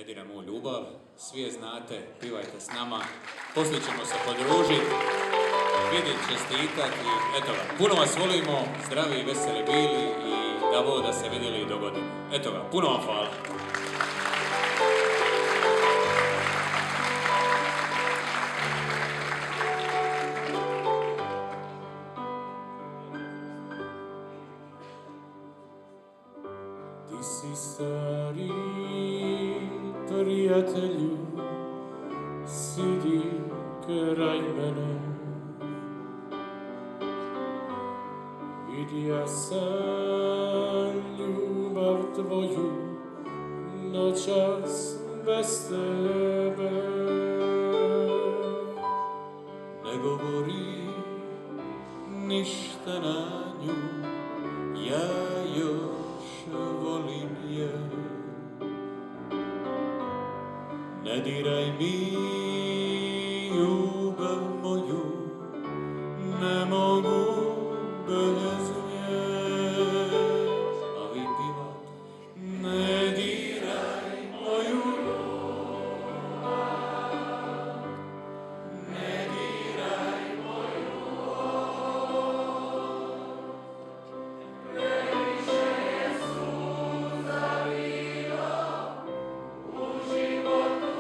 Ne dira moju ljubav, svi je znate, pivajte s nama, poslije ćemo se podružiti, vidjeti, čestitati, eto ga, puno vas volimo, zdravi i veseli bili i da Bog da se vidjeli i dogodili. Eto ga, puno vam hvala. Ti si stari prijatelju, sidi kraj mene. Vidio sam ljubav tvoju, noćas bez tebe. Ne govori ništa na nju, ja još volim je. Ne diraj mi ljubav moju, ne mogu bez nje. A vi pivate, ne diraj moju ljubav, ne diraj moju ljubav. Previše je suza bilo u životu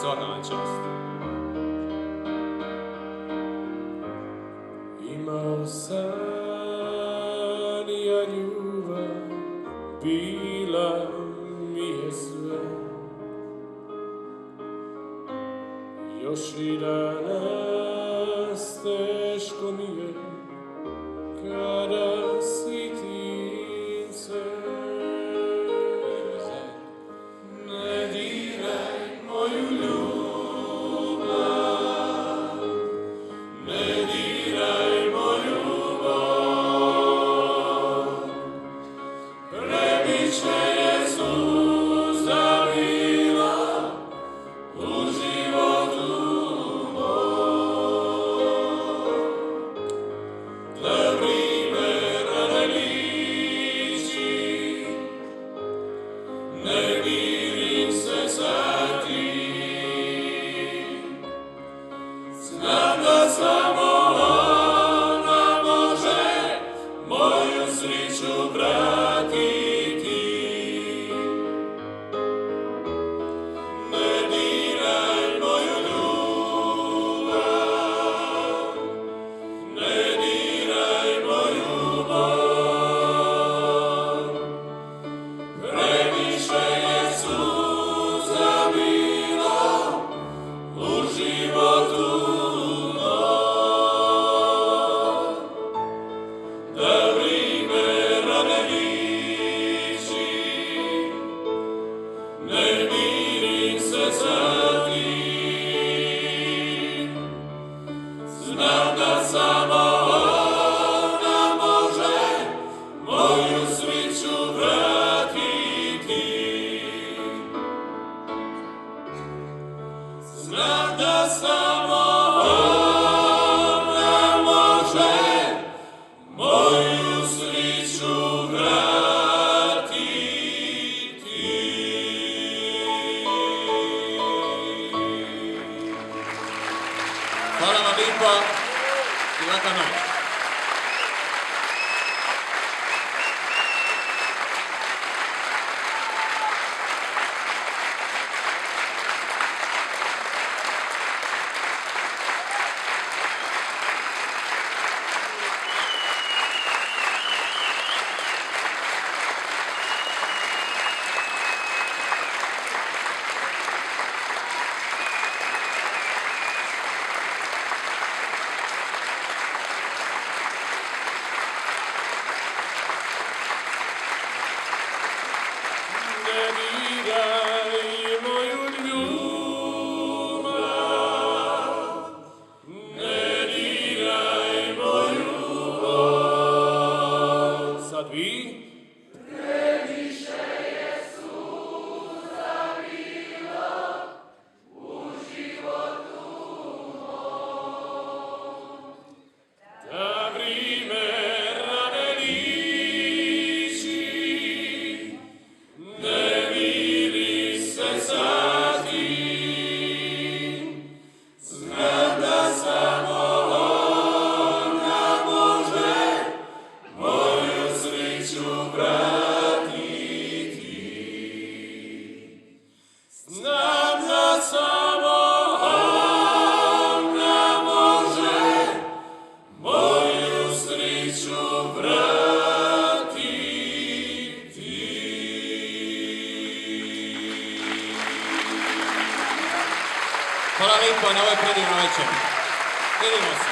svaka vam čast. Imao san ja ljubav, bila mi je sve. Još i danas teško mi je kada sjetim se. Ne diraj moju ljubav, ne diraj moju ljubav. Previše je suza bila u životu mom. Da vrijeme rane liči, ne mirim se sa tim. Znam da samo ona može moju sreću vratiti. Ne diraj moju ljubav, ne diraj moju ljubav. Previše je suza bilo u životu mom. Da vrijeme rane liči, ne mirim se sa tim. Znam da samo ona može moju sreću vratiti. Znam da samo ona može moju sreću vratiti. Hvala vam lijepa i laka noć. lijepo na ovoj predivnoj večeri. Vidimo se.